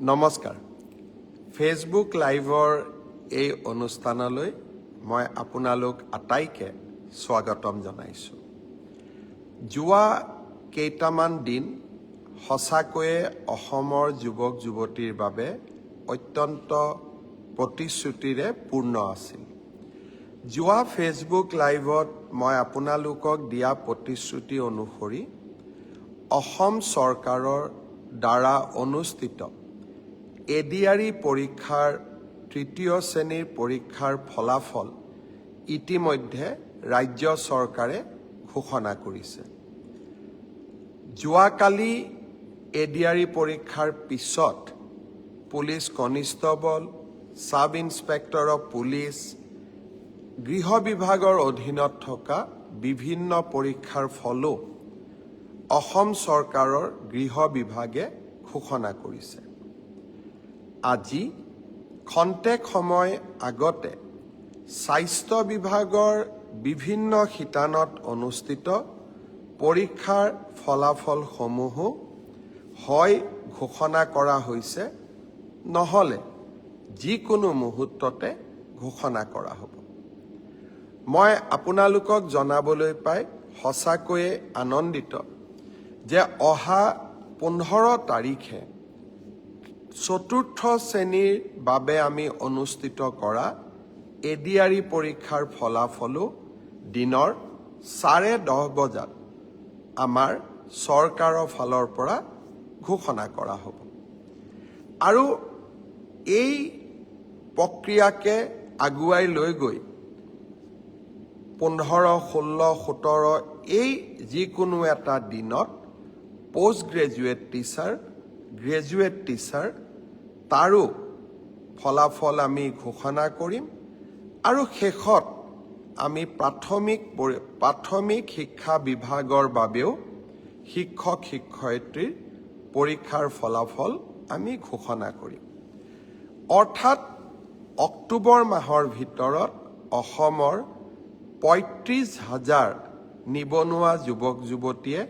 নমস্কাৰ ফেচবুক লাইভৰ এই অনুষ্ঠানলৈ মই আপোনালোক আটাইকে স্বাগতম জনাইছোঁ। যোৱা কেইটামান দিন সঁচাকৈয়ে অসমৰ যুৱক যুৱতীৰ বাবে অত্যন্ত প্ৰতিশ্ৰুতিৰে পূৰ্ণ আছিল। যোৱা ফেচবুক লাইভত মই আপোনালোকক দিয়া প্ৰতিশ্ৰুতি অনুসৰি অসম চৰকাৰৰ দ্বাৰা অনুষ্ঠিত এডিআৰই পৰীক্ষাৰ তৃতীয় শ্ৰেণীৰ পৰীক্ষাৰ ফলাফল ইতিমধ্যে ৰাজ্য চৰকাৰে ঘোষণা কৰিছে। যোৱাকালি এডিআৰই পৰীক্ষাৰ পিছত police constable, sub inspector of police, গৃহ বিভাগৰ অধীনত থকা বিভিন্ন পৰীক্ষাৰ ফলো অসম চৰকাৰৰ গৃহ বিভাগে ঘোষণা কৰিছে। আজি খন্তেক সময় আগতে স্বাস্থ্য বিভাগৰ বিভিন্ন শিতানত অনুষ্ঠিত পৰীক্ষাৰ ফলাফলসমূহো হয় ঘোষণা কৰা হৈছে, নহলে যিকোনো মুহূৰ্ততে ঘোষণা কৰা হ'ব। মই আপোনালোকক জনাবলৈ পাই সঁচাকৈয়ে আনন্দিত যে অহা 15 তাৰিখে চতুৰ্থ শ্ৰেণীৰ বাবে আমি অনুষ্ঠিত কৰা এডিআৰই পৰীক্ষাৰ ফলাফলো দিনৰ 10:30 বজাত আমাৰ চৰকাৰৰ ফালৰ পৰা ঘোষণা কৰা হ'ব। আৰু এই প্ৰক্ৰিয়াকে আগুৱাই লৈ গৈ 15, 16, 17 এই যিকোনো এটা দিনত post graduate teacher, graduate teacher তাৰো ফলাফল আমি ঘোষণা কৰিম। আৰু শেষত আমি প্ৰাথমিক শিক্ষা বিভাগৰ বাবেও শিক্ষক শিক্ষয়িত্ৰীৰ পৰীক্ষাৰ ফলাফল আমি ঘোষণা কৰিম। অৰ্থাৎ অক্টোবৰ মাহৰ ভিতৰত অসমৰ 35,000 নিবনুৱা যুৱক যুৱতীয়ে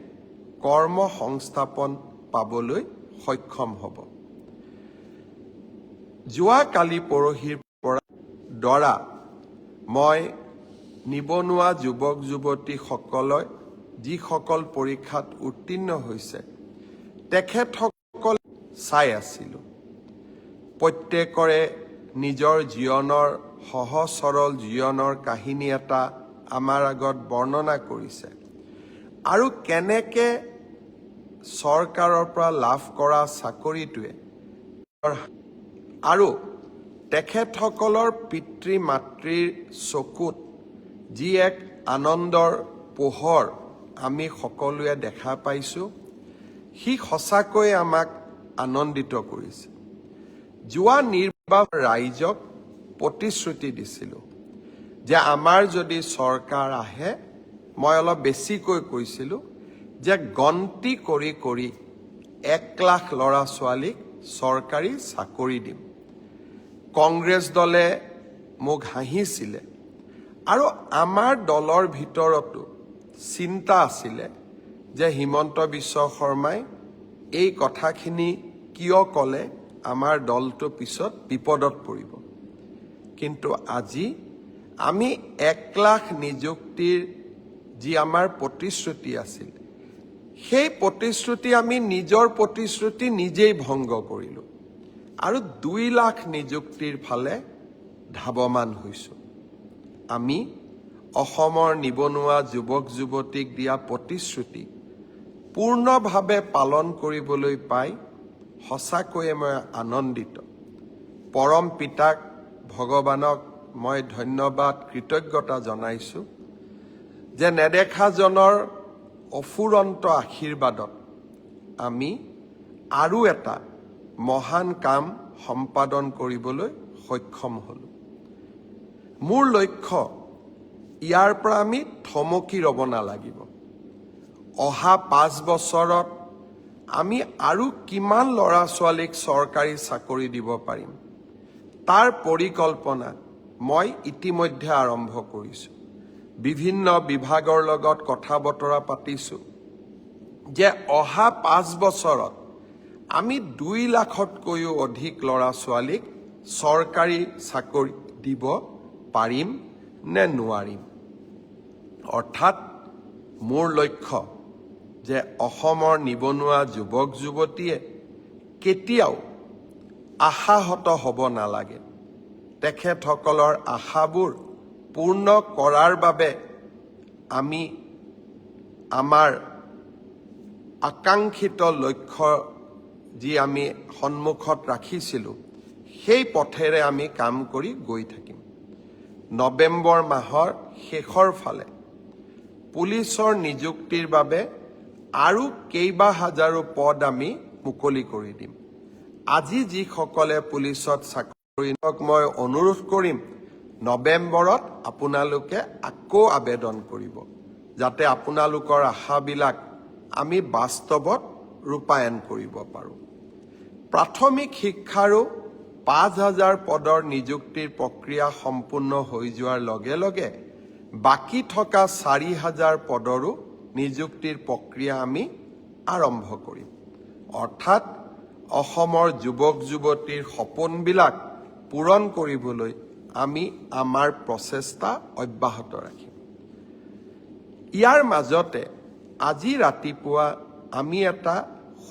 কৰ্ম সংস্থাপন পাবলৈ সক্ষম হ'ব। যোৱাকালি পৰহিৰ দ্বাৰা মই নিবনুৱা যুৱক যুৱতীসকলক যিসকল পৰীক্ষাত উত্তীৰ্ণ হৈছে তেখেতসকল চাই আছিলোঁ। প্ৰত্যেকৰে নিজৰ জীৱনৰ সহজ সৰল জীৱনৰ কাহিনী এটা আমাৰ আগত বৰ্ণনা কৰিছে আৰু কেনেকে চৰকাৰৰ পৰা লাভ কৰা চাকৰিটোৱে আৰু তেখেতসকলৰ পিতৃ মাতৃৰ চকুত যি এক আনন্দৰ পোহৰ আমি সকলোৱে দেখা পাইছোঁ, সি সঁচাকৈ আমাক আনন্দিত কৰিছে। যোৱা নিৰ্বাচন ৰাইজক প্ৰতিশ্ৰুতি দিছিলোঁ যে আমাৰ যদি চৰকাৰ আহে, মই অলপ বেছিকৈ কৈছিলোঁ যে গন্তি কৰি কৰি 1 লাখ ল'ৰা ছোৱালীক চৰকাৰী চাকৰি দিম। কংগ্ৰেছ দলে মোক হাঁহিছিলে আৰু আমাৰ দলৰ ভিতৰতো চিন্তা আছিলে যে হিমন্ত বিশ্ব শৰ্মাই এই কথাখিনি কিয় ক'লে, আমাৰ দলটো পিছত বিপদত পৰিব। কিন্তু আজি আমি 1 লাখ নিযুক্তিৰ যি আমাৰ প্ৰতিশ্ৰুতি আছিল, সেই প্ৰতিশ্ৰুতি আমি নিজৰ প্ৰতিশ্ৰুতি নিজেই ভংগ কৰিলোঁ আৰু 2 লাখ নিযুক্তিৰ ফালে ধাৱমান হৈছোঁ। আমি অসমৰ নিবনুৱা যুৱক যুৱতীক দিয়া প্ৰতিশ্ৰুতি পূৰ্ণভাৱে পালন কৰিবলৈ পাই সঁচাকৈয়ে মই আনন্দিত। পৰম পিতাক ভগৱানক মই ধন্যবাদ কৃতজ্ঞতা জনাইছোঁ যে নেদেখাজনৰ অফুৰন্ত আশীৰ্বাদত আমি আৰু এটা মহান কাম সম্পাদন কৰিবলৈ সক্ষম হ'লোঁ। মোৰ লক্ষ্য, ইয়াৰ পৰা আমি থমকি ৰ'ব নালাগিব। অহা 5 বছৰত আমি আৰু কিমান ল'ৰা ছোৱালীক চৰকাৰী চাকৰি দিব পাৰিম, তাৰ পৰিকল্পনা মই ইতিমধ্যে আৰম্ভ কৰিছোঁ। বিভিন্ন বিভাগৰ লগত কথা বতৰা পাতিছোঁ যে অহা 5 বছৰত আমি 2 লাখতকৈও অধিক ল'ৰা ছোৱালীক চৰকাৰী চাকৰি দিব পাৰিম নে নোৱাৰিম। অৰ্থাৎ মোৰ লক্ষ্য যে অসমৰ নিবনুৱা যুৱক যুৱতীয়ে কেতিয়াও আশাহত হ'ব নালাগে। তেখেতসকলৰ আশাবোৰ পূৰ্ণ কৰাৰ বাবে আমি আমাৰ আকাংক্ষিত লক্ষ্য যি আমি সন্মুখত ৰাখিছিলোঁ সেই পথেৰে আমি কাম কৰি গৈ থাকিম। নৱেম্বৰ মাহৰ শেষৰ ফালে পুলিচৰ নিযুক্তিৰ বাবে আৰু কেইবা হাজাৰো পদ আমি মুকলি কৰি দিম। আজি যিসকলে পুলিচত চাকৰি মই অনুৰোধ কৰিম নৱেম্বৰত আপোনালোকে আকৌ আবেদন কৰিব, যাতে আপোনালোকৰ আশাবিলাক আমি বাস্তৱত ৰূপায়ণ কৰিব পাৰোঁ। প্ৰাথমিক শিক্ষাৰো 5,000 পদৰ নিযুক্তিৰ প্ৰক্ৰিয়া সম্পূৰ্ণ হৈ যোৱাৰ লগে লগে বাকী থকা 4,000 পদৰো নিযুক্তিৰ প্ৰক্ৰিয়া আমি আৰম্ভ কৰিম। অৰ্থাৎ অসমৰ যুৱক যুৱতীৰ সপোনবিলাক পূৰণ কৰিবলৈ আমি আমাৰ প্ৰচেষ্টা অব্যাহত ৰাখিম। ইয়াৰ মাজতে আজি ৰাতিপুৱা আমি এটা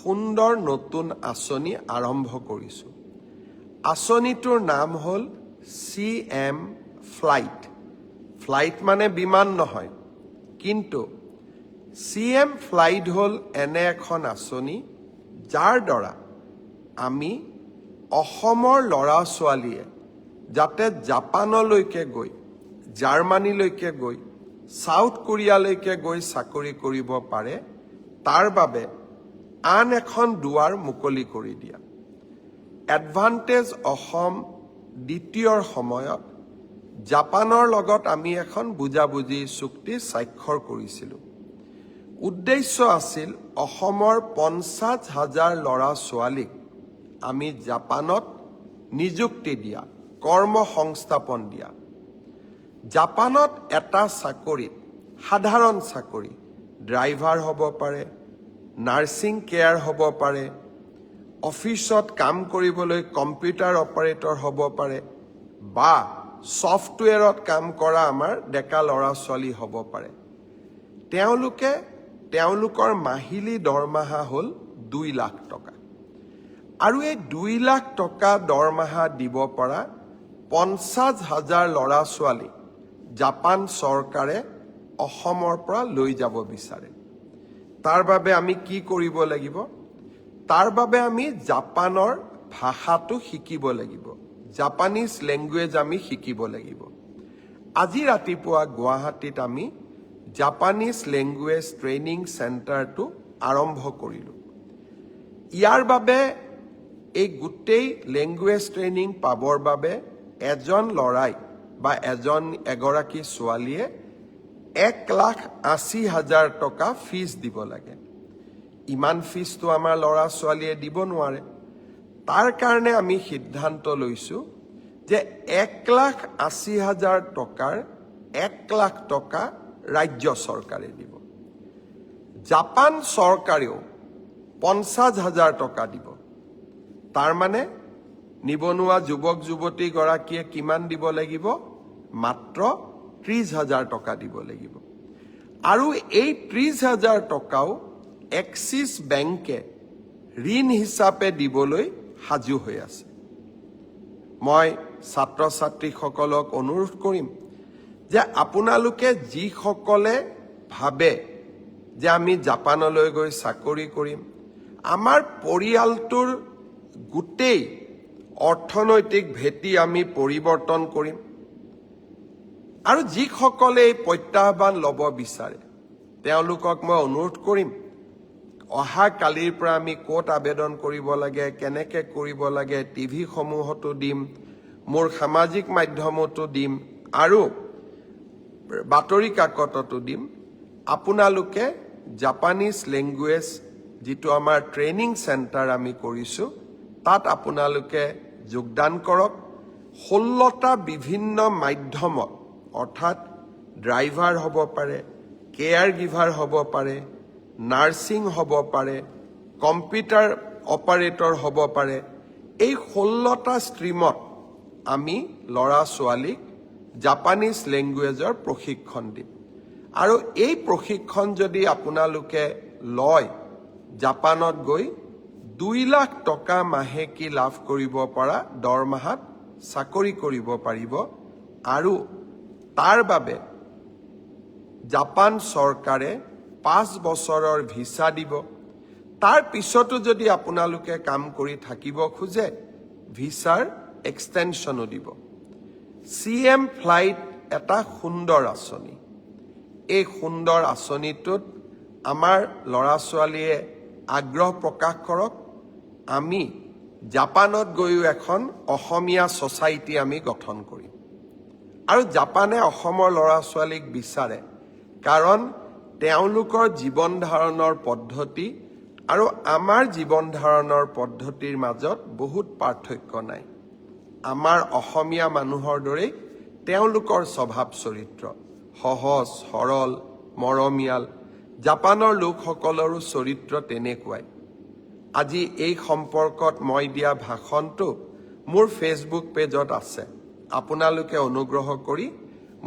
সুন্দৰ নতুন আঁচনি আৰম্ভ কৰিছোঁ। আঁচনিটোৰ নাম হ'ল CM ফ্লাইট। ফ্লাইট মানে বিমান নহয়, কিন্তু CM ফ্লাইট হ'ল এনে এখন আঁচনি যাৰ দ্বাৰা আমি অসমৰ ল'ৰা ছোৱালীয়ে যাতে জাপানলৈকে গৈ, জাৰ্মানীলৈকে গৈ, সাউথ কোৰিয়ালৈকে গৈ চাকৰি কৰিব পাৰে, তাৰ বাবে আন এখন দুৱাৰ মুকলি কৰি দিয়া। এডভান্টেজ অসম দ্বিতীয়ৰ সময়ত জাপানৰ লগত আমি এখন বুজাবুজি চুক্তি স্বাক্ষৰ কৰিছিলোঁ। উদ্দেশ্য আছিল অসমৰ 50,000 ল'ৰা ছোৱালীক আমি জাপানত নিযুক্তি দিয়া, কৰ্ম সংস্থাপন দিয়া। জাপানত এটা চাকৰিত, সাধাৰণ চাকৰি, ড্ৰাইভাৰ হ'ব পাৰে, নাৰ্ছিং কেয়াৰ হ'ব পাৰে, অফিচত কাম কৰিবলৈ কম্পিউটাৰ অপাৰেটৰ হ'ব পাৰে, বা ছফ্টৱেৰত কাম কৰা আমাৰ ডেকা ল'ৰা ছোৱালী হ'ব পাৰে। তেওঁলোকৰ মাহিলী দৰমহা হ'ল 2 লাখ টকা। আৰু এই 2 লাখ টকা দৰমহা দিব পৰা 50,000 ল'ৰা ছোৱালী জাপান চৰকাৰে অসমৰ পৰা লৈ যাব বিচাৰে। তাৰ বাবে আমি কি কৰিব লাগিব? তাৰ বাবে আমি জাপানৰ ভাষাটো শিকিব লাগিব, জাপানিজ লেংগুৱেজ আমি শিকিব লাগিব। আজি ৰাতিপুৱা গুৱাহাটীত আমি জাপানিজ লেংগুৱেজ ট্ৰেইনিং চেণ্টাৰটো আৰম্ভ কৰিলোঁ। ইয়াৰ বাবে এই গোটেই লেংগুৱেজ ট্ৰেইনিং পাবৰ বাবে এজন ল'ৰাই বা এগৰাকী ছোৱালীয়ে 1,80,000 টকা ফিজ দিব লাগে। ইমান ফিজটো আমাৰ ল'ৰা ছোৱালীয়ে দিব নোৱাৰে। তাৰ কাৰণে আমি সিদ্ধান্ত লৈছোঁ যে 1,80,000 টকাৰ 1 লাখ টকা ৰাজ্য চৰকাৰে দিব। জাপান চৰকাৰেও 50,000 টকা দিব। তাৰ মানে নিবনুৱা যুৱক যুৱতীগৰাকীয়ে কিমান দিব লাগিব? মাত্ৰ 30,000 টকা দিব লাগিব। আৰু এই 30,000 টকাও এক্সিছ বেংকে ঋণ হিচাপে দিবলৈ সাজু হৈ আছে। মই ছাত্ৰ ছাত্ৰীসকলক অনুৰোধ কৰিম যে আপোনালোকে যিসকলে ভাবে যে আমি জাপানলৈ গৈ চাকৰি কৰিম, আমাৰ পৰিয়ালটোৰ গোটেই অৰ্থনৈতিক ভেটি আমি পৰিৱৰ্তন কৰিম, আৰু যিসকলে এই প্ৰত্যাহ্বান ল'ব বিচাৰে তেওঁলোকক মই অনুৰোধ কৰিম, অহা কালিৰ পৰা আমি ক'ত আবেদন কৰিব লাগে, কেনেকৈ কৰিব লাগে, টিভিসমূহতো দিম, মোৰ সামাজিক মাধ্যমতো দিম, আৰু বাতৰি কাকততো দিম। আপোনালোকে জাপানিজ লেংগুৱেজ যিটো আমাৰ ট্ৰেইনিং চেণ্টাৰ আমি কৰিছোঁ, তাত আপোনালোকে যোগদান কৰক। 16টা বিভিন্ন মাধ্যমত, অৰ্থাৎ ড্ৰাইভাৰ হ'ব পাৰে, কেয়াৰ গিভাৰ হ'ব পাৰে, নাৰ্ছিং হ'ব পাৰে, কম্পিউটাৰ অপাৰেটৰ হ'ব পাৰে। এই 16টা ষ্ট্ৰীমত আমি ল'ৰা ছোৱালীক জাপানীজ লেংগুৱেজৰ প্ৰশিক্ষণ দিম। আৰু এই প্ৰশিক্ষণ যদি আপোনালোকে লয়, জাপানত গৈ 2 লাখ টকা মাহেকী লাভ কৰিব পৰা দৰমহাত চাকৰি কৰিব পাৰিব। আৰু তাৰ বাবে জাপান চৰকাৰে 5 বছৰৰ ভিছা দিব। তাৰ পিছতো যদি আপোনালোকে কাম কৰি থাকিব খোজে, ভিছাৰ এক্সটেনশ্যনো দিব। CM ফ্লাইট এটা সুন্দৰ আঁচনি। এই সুন্দৰ আঁচনিটোত আমাৰ ল'ৰা ছোৱালীয়ে আগ্ৰহ প্ৰকাশ কৰক। আমি জাপানত গৈও এখন অসমীয়া ছ'চাইটি আমি গঠন কৰিম। আৰু জাপানে অসমৰ ল'ৰা ছোৱালীক বিচাৰে, কাৰণ তেওঁলোকৰ জীৱন ধাৰণৰ পদ্ধতি আৰু আমাৰ জীৱন ধাৰণৰ পদ্ধতিৰ মাজত বহুত পাৰ্থক্য নাই। আমাৰ অসমীয়া মানুহৰ দৰেই তেওঁলোকৰ স্বভাৱ চৰিত্ৰ সহজ সৰল মৰমীয়াল। জাপানৰ লোকসকলৰো চৰিত্ৰ তেনেকুৱাই। আজি এই সম্পৰ্কত মই দিয়া ভাষণটো মোৰ ফেচবুক পেজত আছে। আপোনালোকে অনুগ্ৰহ কৰি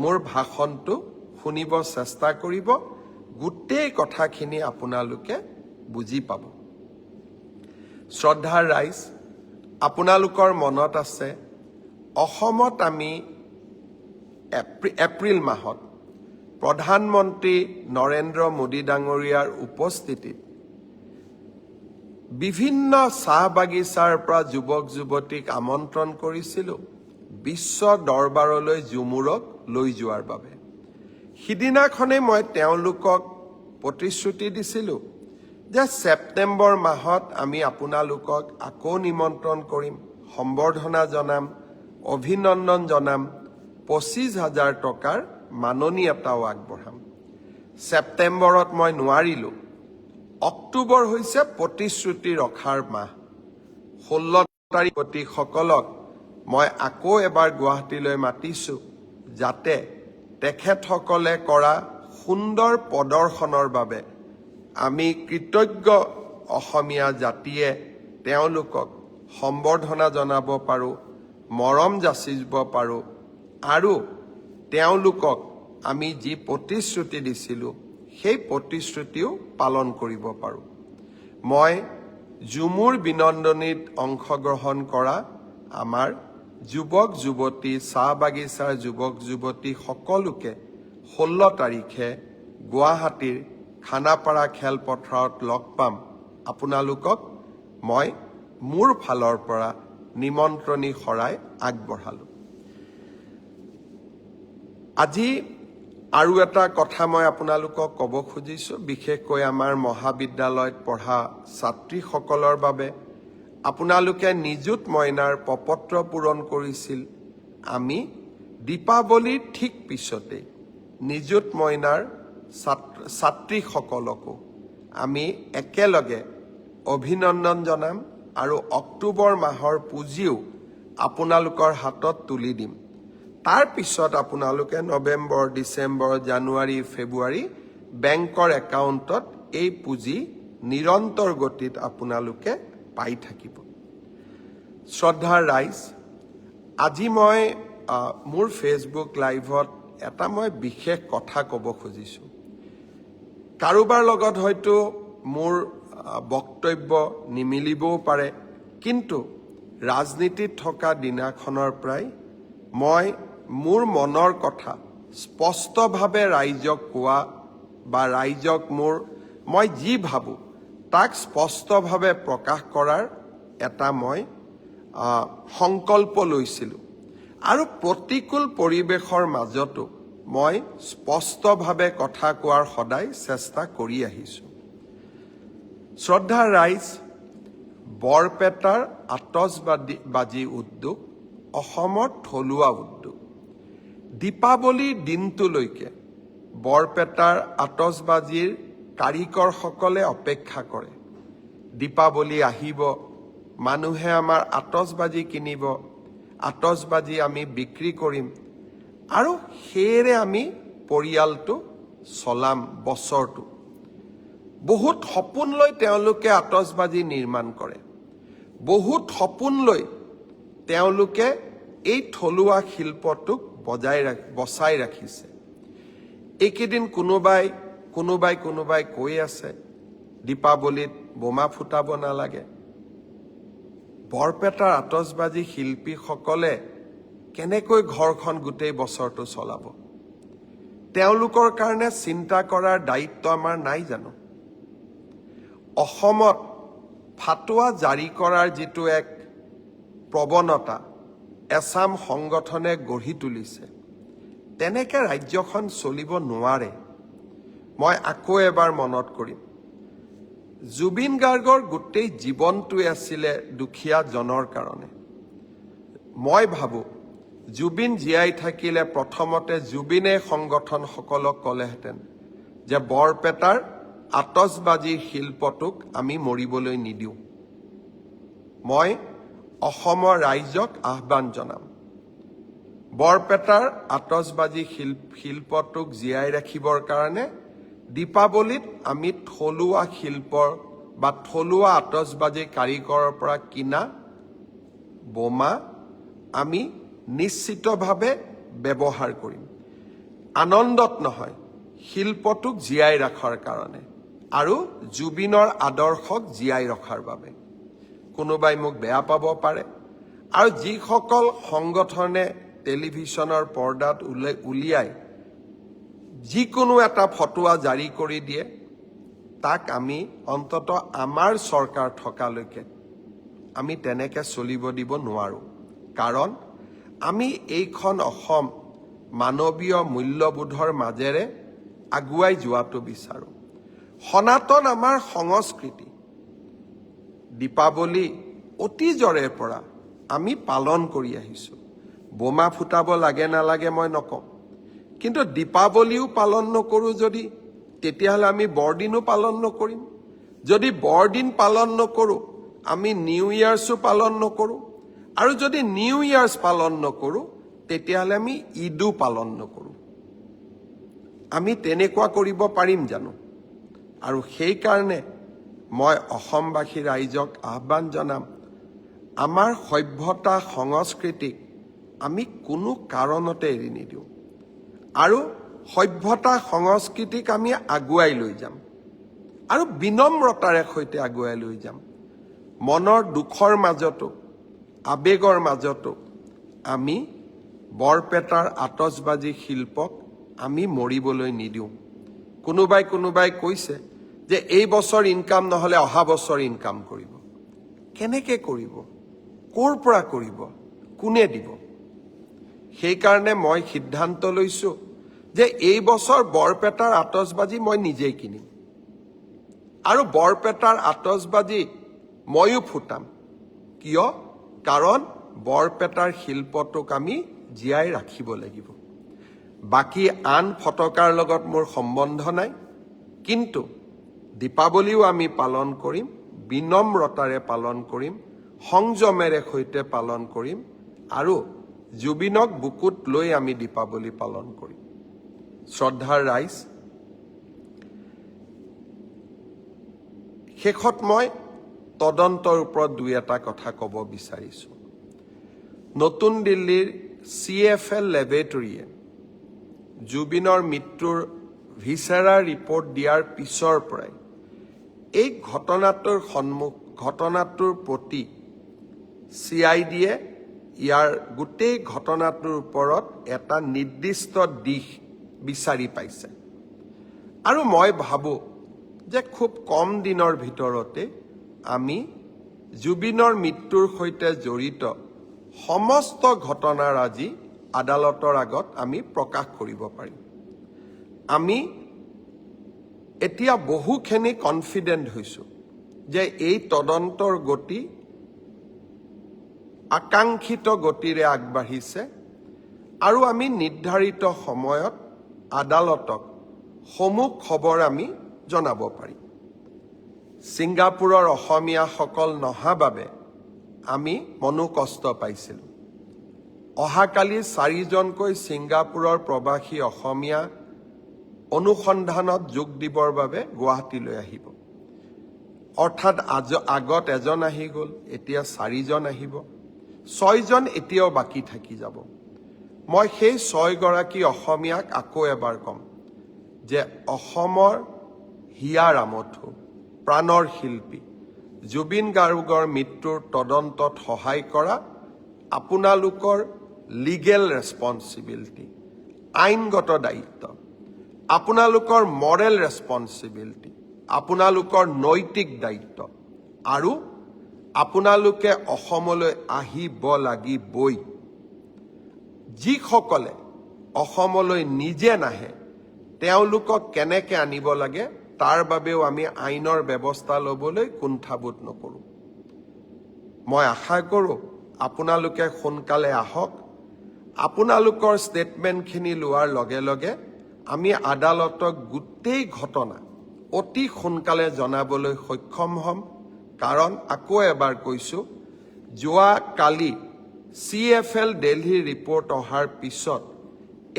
মোৰ ভাষণটো শুনিব চেষ্টা কৰিব। গোটেই কথাখিনি আপোনালোকে বুজি পাব। শ্ৰদ্ধাৰ ৰাইজ, আপোনালোকৰ মনত আছে অসমত আমি এপ্ৰিল মাহত প্ৰধানমন্ত্ৰী নৰেন্দ্ৰ মোদী ডাঙৰীয়াৰ উপস্থিতিত বিভিন্ন চাহ বাগিচাৰ পৰা যুৱক যুৱতীক আমন্ত্ৰণ কৰিছিলোঁ বিশ্ব দৰবাৰলৈ ঝুমুৰক লৈ যোৱাৰ বাবে। সিদিনাখনেই মই তেওঁলোকক প্ৰতিশ্ৰুতি দিছিলোঁ যে ছেপ্টেম্বৰ মাহত আমি আপোনালোকক আকৌ নিমন্ত্ৰণ কৰিম, সম্বৰ্ধনা জনাম, অভিনন্দন জনাম, 25,000 টকাৰ মাননি এটাও আগবঢ়াম। ছেপ্টেম্বৰত মই নোৱাৰিলোঁ। অক্টোবৰ হৈছে প্ৰতিশ্ৰুতি ৰখাৰ মাহ। 16 তাৰিখসকলক মই আকৌ এবাৰ গুৱাহাটীলৈ মাতিছোঁ, যাতে তেখেতসকলে কৰা সুন্দৰ প্ৰদৰ্শনৰ বাবে আমি কৃতজ্ঞ অসমীয়া জাতিয়ে তেওঁলোকক সম্বৰ্ধনা জনাব পাৰোঁ, মৰম যাচিব পাৰোঁ আৰু তেওঁলোকক আমি যি প্ৰতিশ্ৰুতি দিছিলোঁ সেই প্ৰতিশ্ৰুতিও পালন কৰিব পাৰোঁ। মই ঝুমুৰ বিনন্দনীত অংশগ্ৰহণ কৰা আমাৰ যুৱক যুৱতী, চাহ বাগিচাৰ যুৱক যুৱতী সকলোকে 16 তাৰিখে গুৱাহাটীৰ খানাপাৰা খেলপথাৰত লগ পাম। আপোনালোকক মই মোৰ ফালৰ পৰা নিমন্ত্ৰণী শৰাই আগবঢ়ালোঁ। আজি আৰু এটা কথা মই আপোনালোকক ক'ব খুজিছোঁ, বিশেষকৈ আমাৰ মহাবিদ্যালয়ত পঢ়া ছাত্ৰীসকলৰ বাবে। আপোনালোকে নিযুত মইনাৰ প্ৰপত্ৰ পূৰণ কৰিছিল। আমি দীপাৱলীৰ ঠিক পিছতেই নিযুত মইনাৰ ছাত্ৰীসকলকো আমি একেলগে অভিনন্দন জনাম আৰু অক্টোবৰ মাহৰ পুঁজিও আপোনালোকৰ হাতত তুলি দিম। তাৰ পিছত আপোনালোকে নৱেম্বৰ, ডিচেম্বৰ, জানুৱাৰী, ফেব্ৰুৱাৰী বেংকৰ একাউণ্টত এই পুঁজি নিৰন্তৰ গতিত আপোনালোকে পাই থাকিব। শ্ৰদ্ধাৰ ৰাইজ, আজি মই মোৰ ফেচবুক লাইভত এটা মই বিশেষ কথা ক'ব খুজিছোঁ। কাৰোবাৰ লগত হয়তো মোৰ বক্তব্য নিমিলিবও পাৰে, কিন্তু ৰাজনীতিত থকা দিনাখনৰ পৰাই মই মোৰ মনৰ কথা স্পষ্টভাৱে ৰাইজক কোৱা বা ৰাইজক মই যি ভাবোঁ তাক স্পষ্টভাৱে প্ৰকাশ কৰাৰ এটা মই সংকল্প লৈছিলোঁ। আৰু প্ৰতিকূল পৰিৱেশৰ মাজতো মই স্পষ্টভাৱে কথা কোৱাৰ সদায় চেষ্টা কৰি আহিছোঁ। শ্ৰদ্ধাৰ ৰাইজ, বৰপেটাৰ আতচবাজী উদ্যোগ অসমৰ থলুৱা উদ্যোগ। দীপাৱলীৰ দিনটোলৈকে বৰপেটাৰ আতচবাজীৰ কাৰিকৰসকলে অপেক্ষা কৰে। দীপাৱলী আহিব, মানুহে আমাৰ আতচবাজী কিনিব, আতচবাজী আমি বিক্ৰী কৰিম আৰু সেয়েৰে আমি পৰিয়ালটো চলাম বছৰটো। বহুত সপোন লৈ তেওঁলোকে আতচবাজী নিৰ্মাণ কৰে। বহুত সপোন লৈ তেওঁলোকে এই থলুৱা শিল্পটোক বচাই ৰাখিছে। এইকেইদিন কোনোবাই কৈ আছে দীপাৱলীত বোমা ফুটাব নালাগে। বৰপেটাৰ আতচবাজী শিল্পীসকলে কেনেকৈ ঘৰখন গোটেই বছৰটো চলাব? তেওঁলোকৰ কাৰণে চিন্তা কৰাৰ দায়িত্ব আমাৰ নাই জানো? অসমত ফাটুৱা জাৰি কৰাৰ যিটো এক প্ৰৱণতা এছাম সংগঠনে গঢ়ি তুলিছে, তেনেকে ৰাজ্যখন চলিব নোৱাৰে। মই আকৌ এবাৰ মনত কৰিম, জুবিন গাৰ্গৰ গোটেই জীৱনটোৱে আছিলে দুখীয়া জনৰ কাৰণে। মই ভাবোঁ জুবিন জীয়াই থাকিলে প্ৰথমতে জুবিনে সংগঠনসকলক ক'লেহেঁতেন যে বৰপেটাৰ আতচবাজীৰ শিল্পটোক আমি মৰিবলৈ নিদিওঁ। মই অসমৰ ৰাইজক আহ্বান জনাম, বৰপেটাৰ আতচবাজী শিল্পটোক জীয়াই ৰাখিবৰ কাৰণে দীপাৱলীত আমি থলুৱা শিল্পৰ বা থলুৱা আতচবাজী কাৰিকৰৰ পৰা কিনা বোমা আমি নিশ্চিতভাৱে ব্যৱহাৰ কৰিম। আনন্দত নহয়, শিল্পটোক জীয়াই ৰখাৰ কাৰণে আৰু জুবিনৰ আদৰ্শক জীয়াই ৰখাৰ বাবে। কোনোবাই মোক বেয়া পাব পাৰে, আৰু যিসকল সংগঠনে টেলিভিছনৰ পৰ্দাত উলিয়াই যিকোনো এটা ফটোৱা জাৰি কৰি দিয়ে, তাক আমি অন্তত আমাৰ চৰকাৰ থকালৈকে আমি তেনেকে চলিব দিব নোৱাৰোঁ। কাৰণ আমি এইখন অসম মানৱীয় মূল্যবোধৰ মাজেৰে আগুৱাই যোৱাটো বিচাৰোঁ। সনাতন আমাৰ সংস্কৃতি। দীপাৱলী অতীজৰে পৰা আমি পালন কৰি আহিছোঁ। বোমা ফুটাব লাগে নালাগে মই নকওঁ, কিন্তু দীপাৱলীও পালন নকৰোঁ যদি, তেতিয়াহ'লে আমি বৰদিনো পালন নকৰিম। যদি বৰদিন পালন নকৰোঁ, আমি নিউ ইয়াৰ্ছো পালন নকৰোঁ, আৰু যদি নিউ ইয়াৰ্ছ পালন নকৰোঁ, তেতিয়াহ'লে আমি ঈদো পালন নকৰোঁ। আমি তেনেকুৱা কৰিব পাৰিম জানো? আৰু সেইকাৰণে মই অসমবাসী ৰাইজক আহ্বান জনাম, আমাৰ সভ্যতা সংস্কৃতিক আমি কোনো কাৰণতে এৰি নিদিওঁ, আৰু সভ্যতা সংস্কৃতিক আমি আগুৱাই লৈ যাম, আৰু বিনম্ৰতাৰে সৈতে আগুৱাই লৈ যাম। মনৰ দুখৰ মাজতো আৱেগৰ মাজতো আমি বৰপেটাৰ আতচবাজী শিল্পক আমি মৰিবলৈ নিদিওঁ। কোনোবাই কৈছে যে এই বছৰ ইনকাম নহ'লে অহা বছৰ ইনকাম কৰিব। কেনেকে কৰিব? ক'ৰ পৰা কৰিব? কোনে দিব? সেইকাৰণে মই সিদ্ধান্ত লৈছোঁ যে এই বছৰ বৰপেটাৰ আতচবাজী মই নিজেই কিনিম, আৰু বৰপেটাৰ আতচবাজী ময়ো ফুটাম। কিয়? কাৰণ বৰপেটাৰ শিল্পটোক আমি জীয়াই ৰাখিব লাগিব। বাকী আন ফটকাৰ লগত মোৰ সম্বন্ধ নাই, কিন্তু দীপাৱলীও আমি পালন কৰিম, বিনম্ৰতাৰে পালন কৰিম, সংযমেৰে সৈতে পালন কৰিম, আৰু জুবিনক বুকুত লৈ আমি দীপাৱলী পালন কৰিম। শ্ৰদ্ধাৰ ৰাইজ, শেষত মই তদন্তৰ ওপৰত দুই এটা কথা ক'ব বিচাৰিছোঁ। নতুন দিল্লীৰ CFL লেবৰেটৰীয়ে জুবিনৰ মৃত্যুৰ ভিছেৰা ৰিপৰ্ট দিয়াৰ পিছৰ পৰাই এই ঘটনাটোৰ প্ৰতি CIDয়ে ইয়াৰ গোটেই ঘটনাটোৰ ওপৰত এটা নিৰ্দিষ্ট দিশ বিচাৰি পাইছে, আৰু মই ভাবোঁ যে খুব কম দিনৰ ভিতৰতে আমি জুবিনৰ মৃত্যুৰ সৈতে জড়িত সমস্ত ঘটনাৰাজি আদালতৰ আগত আমি প্ৰকাশ কৰিব পাৰিম। আমি এতিয়া বহুখিনি কনফিডেণ্ট হৈছোঁ যে এই তদন্তৰ গতি আকাংক্ষিত গতিৰে আগবাঢ়িছে, আৰু আমি নিৰ্ধাৰিত সময়ত আদালতক সমূহ খবৰ আমি জনাব পাৰিম। ছিংগাপুৰৰ অসমীয়াসকল নহা বাবে আমি মনোকষ্ট পাইছিলোঁ। অহাকালি 4জনকৈ ছিংগাপুৰৰ প্ৰৱাসী অসমীয়া অনুসন্ধানত যোগ দিবৰ বাবে গুৱাহাটীলৈ আহিব। অৰ্থাৎ আগত এজন আহি গ'ল, এতিয়া 4জন আহিব, 6জন এতিয়াও বাকী থাকি যাব। মই সেই 6গৰাকী অসমীয়াক আকৌ এবাৰ ক'ম যে অসমৰ হিয়া ৰামথু, প্ৰাণৰ শিল্পী জুবিন গাৰ্গৰ মৃত্যুৰ তদন্তত সহায় কৰা আপোনালোকৰ লিগেল ৰেছপন্সিবিলিটি, আইনগত দায়িত্ব, আপোনালোকৰ মৰেল ৰেছপন্সিবিলিটি, আপোনালোকৰ নৈতিক দায়িত্ব, আৰু আপোনালোকে অসমলৈ আহিব লাগিবই। যিসকলে অসমলৈ নিজে নাহে তেওঁলোকক কেনেকৈ আনিব লাগে তাৰ বাবেও আমি আইনৰ ব্যৱস্থা ল'বলৈ কুণ্ঠাবোধ নকৰোঁ। মই আশা কৰোঁ আপোনালোকে সোনকালে আহক। আপোনালোকৰ ষ্টেটমেণ্টখিনি লোৱাৰ লগে লগে আমি আদালতক গোটেই ঘটনা অতি সোনকালে জনাবলৈ সক্ষম হ'ম। কাৰণ আকৌ এবাৰ কৈছোঁ, যোৱা কালি CFL দিল্লীৰ ৰিপৰ্ট অহাৰ পিছত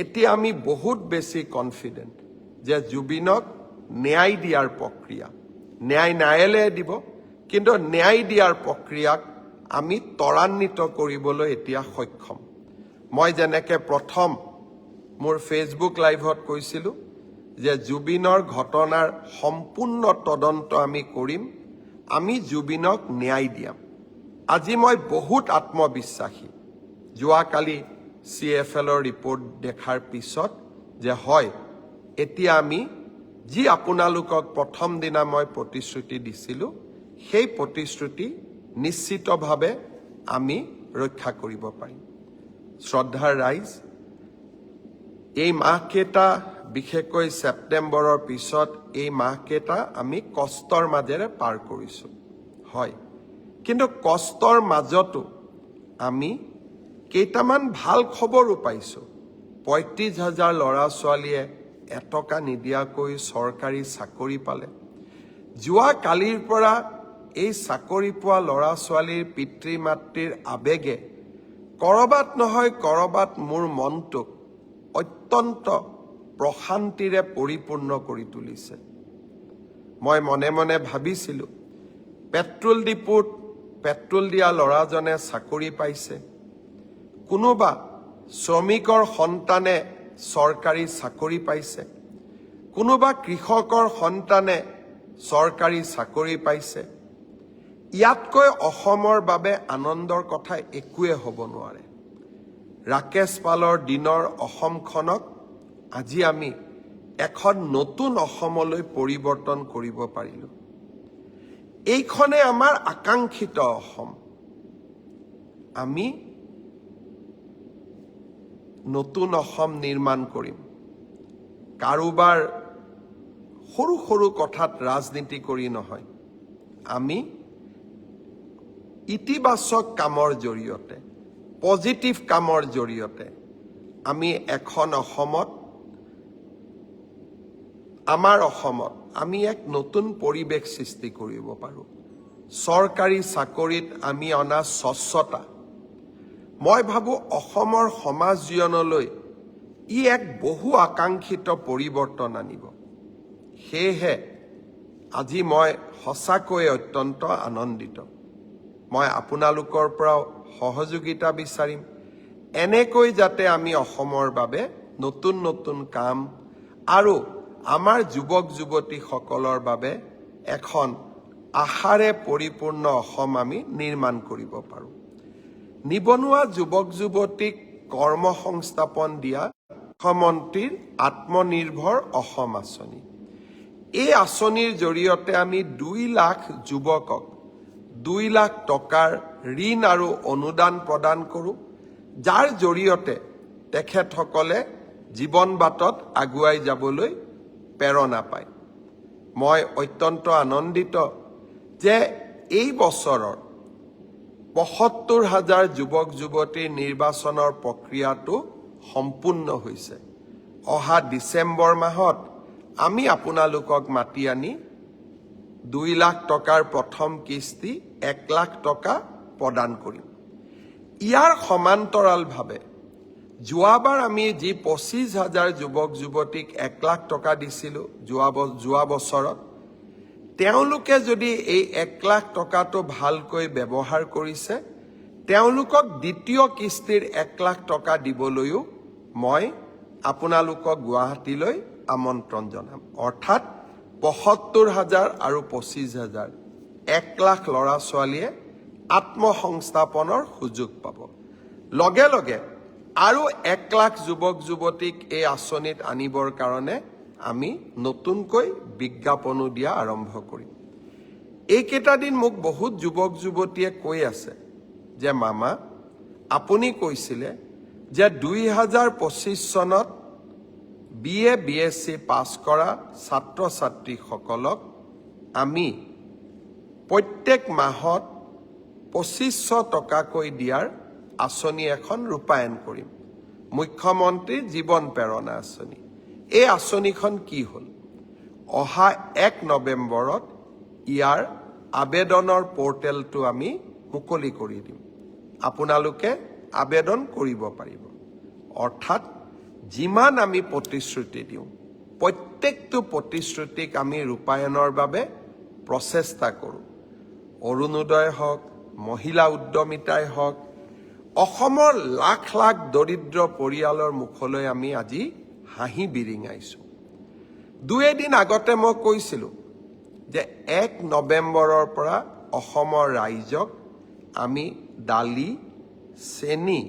এতিয়া আমি বহুত বেছি কনফিডেণ্ট যে জুবিনক ন্যায় দিয়াৰ প্ৰক্ৰিয়া, ন্যায় ন্যায়ালয়ে দিব, কিন্তু ন্যায় দিয়াৰ প্ৰক্ৰিয়াক আমি ত্বৰান্বিত কৰিবলৈ এতিয়া সক্ষম। মই যেনেকৈ প্ৰথম মোৰ ফেচবুক লাইভত কৈছিলোঁ যে জুবিনৰ ঘটনাৰ সম্পূৰ্ণ তদন্ত আমি কৰিম, আমি জুবিনক ন্যায় দিয়াম। আজি মই বহুত আত্মবিশ্বাসী যোৱাকালি CFLৰ ৰিপৰ্ট দেখাৰ পিছত যে হয়, এতিয়া আমি যি আপোনালোকক প্ৰথম দিনা মই প্ৰতিশ্ৰুতি দিছিলোঁ সেই প্ৰতিশ্ৰুতি নিশ্চিতভাৱে আমি ৰক্ষা কৰিব পাৰিম। শ্ৰদ্ধাৰ ৰাইজ, এই মাহকেইটা, বিশেষকৈ ছেপ্টেম্বৰৰ পিছত এই মাহকেইটা আমি কষ্টৰ মাজেৰে পাৰ কৰিছোঁ, হয়, কিন্তু কষ্টৰ মাজতো আমি কেইটামান ভাল খবৰো পাইছোঁ। 35,000 ল'ৰা ছোৱালীয়ে এটকা নিদিয়াকৈ চৰকাৰী চাকৰি পালে। যোৱা কালিৰ পৰা এই চাকৰি পোৱা ল'ৰা ছোৱালীৰ পিতৃ মাতৃৰ আৱেগে ক'ৰবাত নহয় ক'ৰবাত মোৰ মনটোক অত্যন্ত প্ৰশান্তিৰে পৰিপূৰ্ণ কৰি তুলিছে। মই মনে মনে ভাবিছিলোঁ, পেট্ৰল ডিপুত পেট্ৰল দিয়া ল'ৰাজনে চাকৰি পাইছে, কোনোবা শ্ৰমিকৰ সন্তানে চৰকাৰী চাকৰি পাইছে, কোনোবা কৃষকৰ সন্তানে চৰকাৰী চাকৰি পাইছে। ইয়াতকৈ অসমৰ বাবে আনন্দৰ কথা একোৱে হ'ব নোৱাৰে। ৰাকেশ পালৰ দিনৰ অসমখনক আজি আমি এখন নতুন অসমলৈ পৰিৱৰ্তন কৰিব পাৰিলোঁ। এইখনে আমাৰ আকাংক্ষিত অসম। আমি নতুন অসম নিৰ্মাণ কৰিম। কাৰোবাৰ সৰু সৰু কথাত ৰাজনীতি কৰি নহয়, আমি ইতিবাচক কামৰ জৰিয়তে, পজিটিভ কামৰ জৰিয়তে আমি এখন অসমত, আমাৰ অসমত আমি এক নতুন পৰিৱেশ সৃষ্টি কৰিব পাৰোঁ। চৰকাৰী চাকৰিত আমি অনা স্বচ্ছতা, মই ভাবোঁ অসমৰ সমাজ জীৱনলৈ ই এক বহু আকাংক্ষিত পৰিৱৰ্তন আনিব। সেয়েহে আজি মই সঁচাকৈ অত্যন্ত আনন্দিত। মই আপোনালোকৰ পৰাও সহযোগিতা বিচাৰিম, এনেকৈ যাতে আমি অসমৰ বাবে নতুন নতুন কাম আৰু আমাৰ যুৱক যুৱতীসকলৰ বাবে এখন আশাৰে পৰিপূৰ্ণ অসম আমি নিৰ্মাণ কৰিব পাৰোঁ। নিবনুৱা যুৱক যুৱতীক কৰ্মসংস্থাপন দিয়া মুখ্যমন্ত্ৰীৰ আত্মনিৰ্ভৰ অসম আঁচনি, এই আঁচনিৰ জৰিয়তে আমি 2 লাখ যুৱকক 2 লাখ টকাৰ ঋণ আৰু অনুদান প্ৰদান কৰোঁ, যাৰ জৰিয়তে তেখেতসকলে জীৱন বাটত আগুৱাই যাবলৈ প্ৰেৰণা পায়। মই অত্যন্ত আনন্দিত যে এই বছৰৰ ৭৫,000 যুৱক যুৱতীৰ নিৰ্বাচনৰ প্ৰক্ৰিয়াটো সম্পূৰ্ণ হৈছে। অহা ডিচেম্বৰ মাহত আমি আপোনালোকক মাতি আনি 2 লাখ টকাৰ প্ৰথম কিস্তি 1 লাখ টকা প্ৰদান কৰিম। ইয়াৰ সমান্তৰালভাৱে যোৱাবাৰ আমি যি 25,000 যুৱক যুৱতীক 1 লাখ টকা দিছিলোঁ যোৱা বছৰত, তেওঁলোকে যদি এই 1 লাখ টকাটো ভালকৈ ব্যৱহাৰ কৰিছে, তেওঁলোকক দ্বিতীয় কিস্তিৰ 1 লাখ টকা দিবলৈও মই আপোনালোকক গুৱাহাটীলৈ আমন্ত্ৰণ জনাম। অৰ্থাৎ ৭৫,০০০ আৰু ২৫,০০০ 1 লাখ ল'ৰা ছোৱালীয়ে আত্মসংস্থাপনৰ সুযোগ পাব। লগে লগে আৰু 1 লাখ যুৱক যুৱতীক এই আঁচনিত আনিবৰ কাৰণে আমি নতুনকৈ বিজ্ঞাপনো দিয়া আৰম্ভ কৰিম। এইকেইটা দিন মোক বহুত যুৱক যুৱতীয়ে কৈ আছে যে মামা, আপুনি কৈছিলে যে ২০২৫ চনত BA BSc পাছ কৰা ছাত্ৰ ছাত্ৰীসকলক আমি প্ৰত্যেক মাহত ২৫০০ টকাকৈ দিয়াৰ আঁচনি এখন ৰূপায়ণ কৰিম, মুখ্যমন্ত্ৰী জীৱন প্ৰেৰণা আঁচনি। এই আঁচনিখন কি হ'ল? অহা ১ নৱেম্বৰত ইয়াৰ আবেদনৰ পৰ্টেলটো আমি মুকলি কৰি দিম। আপোনালোকে আবেদন কৰিব পাৰিব। অৰ্থাৎ যিমান আমি প্ৰতিশ্ৰুতি দিওঁ, প্ৰত্যেকটো প্ৰতিশ্ৰুতিক আমি ৰূপায়ণৰ বাবে প্ৰচেষ্টা কৰোঁ। অৰুণোদয় হওক, মহিলা উদ্যমিতাই হওক, অসমৰ লাখ লাখ দৰিদ্ৰ পৰিয়ালৰ মুখলৈ আমি আজি হাঁহি বিৰিঙাইছোঁ। ২ এদিন আগতে মই কৈছিলোঁ যে ১ নৱেম্বৰৰ পৰা অসমৰ ৰাইজক আমি দালি, চেনি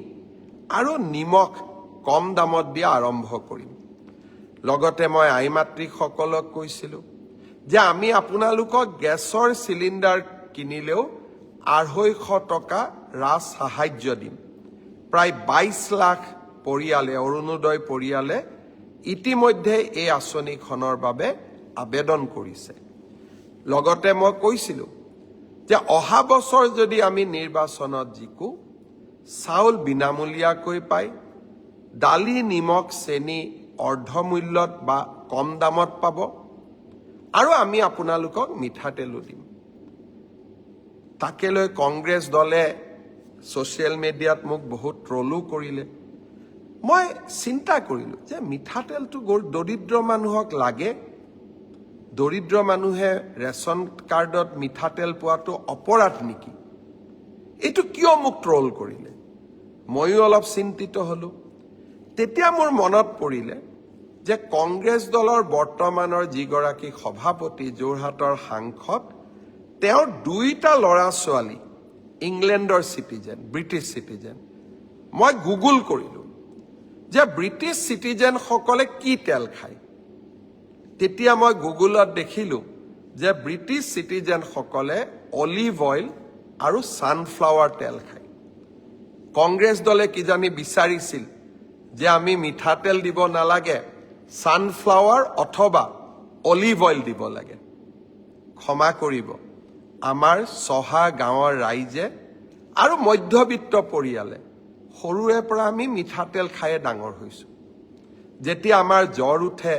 আৰু নিমখ কম দামত দিয়া আৰম্ভ কৰিম। লগতে মই আই মাতৃসকলক কৈছিলোঁ যে আমি আপোনালোকক গেছৰ চিলিণ্ডাৰ কিনিলেও ২৫০ টকা ৰাজ সাহায্য দিম। প্ৰায় ২২ লাখ পৰিয়ালে, অৰুণোদয় পৰিয়ালে ইতিমধ্যে এই আঁচনিখনৰ বাবে আবেদন কৰিছে। লগতে মই কৈছিলোঁ যে অহা বছৰ যদি আমি নিৰ্বাচনত জিকো, চাউল বিনামূলীয়াকৈ পায়, দালি, নিমখ, চেনি অৰ্ধমূল্যত বা কম দামত পাব, আৰু আমি আপোনালোকক মিঠাতেলো দিম। তাকে লৈ কংগ্ৰেছ দলে ছ'চিয়েল মিডিয়াত মোক বহুত ট্ৰলো কৰিলে। মই চিন্তা কৰিলোঁ যে মিঠাতেলটো দৰিদ্ৰ মানুহক লাগে, দৰিদ্ৰ মানুহে ৰেচন কাৰ্ডত মিঠাতেল পোৱাটো অপৰাধ নেকি? এইটো কিয় মোক ট্ৰল কৰিলে? ময়ো অলপ চিন্তিত হ'লোঁ। তেতিয়া মোৰ মনত পৰিলে যে কংগ্ৰেছ দলৰ বৰ্তমানৰ যিগৰাকী সভাপতি, যোৰহাটৰ সাংসদ, তেওঁৰ 2টা ল'ৰা ছোৱালী ইংলেণ্ডৰ চিটিজেন, ব্ৰিটিছ চিটিজেন। মই গুগল কৰিলোঁ যে ব্ৰিটিছ চিটিজেনসকলে কি তেল খায়। তেতিয়া মই গুগলত দেখিলোঁ যে ব্ৰিটিছ চিটিজেনসকলে অলিভ অইল আৰু ছানফ্লাৱাৰ তেল খায়। কংগ্ৰেছ দলে কিজানি বিচাৰিছিল যে আমি মিঠাতেল দিব নালাগে, ছানফ্লাৱাৰ অথবা অলিভ অইল দিব লাগে। ক্ষমা কৰিব, আমাৰ চহা গাঁৱৰ ৰাইজে আৰু মধ্যবিত্ত পৰিয়ালে সৰুৰে পৰা আমি মিঠাতেল খায়ে ডাঙৰ হৈছোঁ। যেতিয়া আমাৰ জ্বৰ উঠে,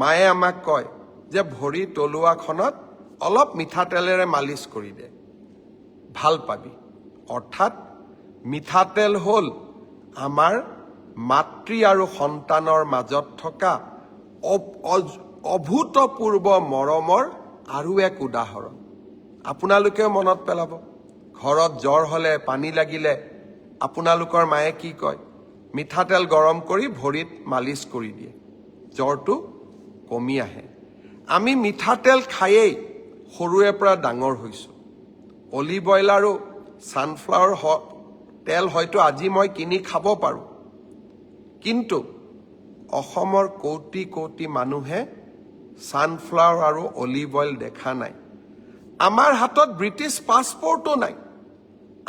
মায়ে আমাক কয় যে ভৰি তলুৱাখনত অলপ মিঠাতেলেৰে মালিচ কৰি দে, ভাল পাবি। অৰ্থাৎ মিঠাতেল হ'ল আমাৰ মাতৃ আৰু সন্তানৰ মাজত থকা অভূতপূৰ্ব মৰমৰ আৰু এক উদাহৰণ। আপোনালোকেও মনত পেলাব, ঘৰত জ্বৰ হ'লে, পানী লাগিলে আপোনালোকৰ মায়ে কি কয়? মিঠাতেল গৰম কৰি ভৰিত মালিচ কৰি দিয়ে, জ্বৰটো কমি আহে। আমি মিঠাতেল খায়েই সৰুৰে পৰা ডাঙৰ হৈছোঁ। অলিভ অইল আৰু ছানফ্লাৱাৰ তেল হয়তো আজি মই কিনি খাব পাৰোঁ, কিন্তু অসমৰ কোটি কোটি মানুহে ছানফ্লাৱাৰ আৰু অলিভ অইল দেখা নাই। আমাৰ হাতত ব্ৰিটিছ পাছপৰ্টো নাই।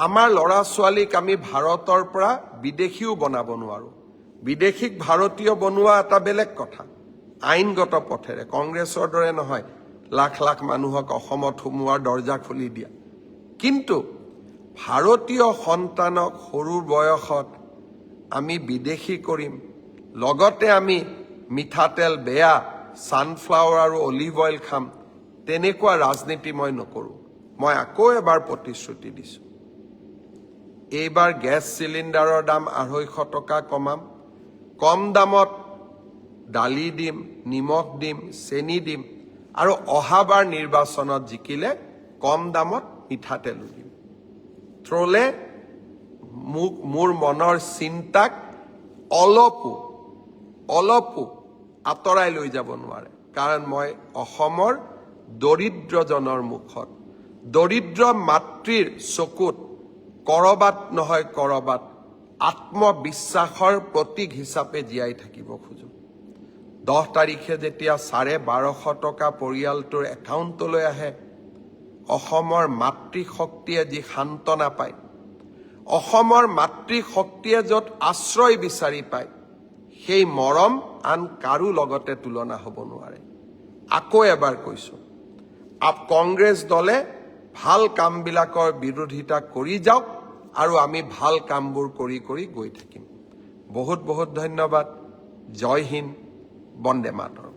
আমাৰ ল'ৰা ছোৱালীক আমি ভাৰতৰ পৰা বিদেশীও বনাব নোৱাৰোঁ। বিদেশীক ভাৰতীয় বনোৱা এটা বেলেগ কথা, আইনগত পথেৰে, কংগ্ৰেছৰ দৰে নহয় লাখ লাখ মানুহক অসমত সোমোৱাৰ দৰ্জা খুলি দিয়া। কিন্তু ভাৰতীয় সন্তানক সৰু বয়সত আমি বিদেশী কৰিম, লগতে আমি মিঠাতেল বেয়া, ছানফ্লাৱাৰ আৰু অলিভ অইল খাম, তেনেকুৱা ৰাজনীতি মই নকৰোঁ। মই আকৌ এবাৰ প্ৰতিশ্ৰুতি দিছোঁ, এইবাৰ গেছ চিলিণ্ডাৰৰ দাম ২৫০ টকা কমাম, কম দামত দালি দিম, নিমখ দিম, চেনি দিম, আৰু অহাবাৰ নিৰ্বাচনত জিকিলে কম দামত মিঠাতেল দিম। ট্ৰলে মোৰ মনৰ চিন্তাক অলপো আঁতৰাই লৈ যাব নোৱাৰে, কাৰণ মই অসমৰ দৰিদ্ৰজনৰ মুখত, দৰিদ্ৰ মাতৃৰ চকুত কৰবাত নহয় কৰবাত আত্মবিশ্বাসৰ প্ৰতীক হিচাপে জীয়াই থাকিব খোজো। 10 তাৰিখে যেতিয়া 1250 টকা পৰিয়ালটোৰ একাউণ্টলৈ আহে, অসমৰ মাতৃশক্তিয়ে যি সান্তনা পায়, অসমৰ মাতৃশক্তিয়ে য'ত আশ্ৰয় বিচাৰি পায়, সেই মৰম আন কাৰো লগতে তুলনা হ'ব নোৱাৰে। আকৌ এবাৰ কৈছো, কংগ্ৰেছ দলে ভাল কামবিলাকৰ বিৰোধিতা কৰি যাওক আৰু আমি ভাল কামবোৰ কৰি কৰি গৈ থাকিম। বহুত বহুত ধন্যবাদ। জয় হিন্দ, বন্দে মাতৰম।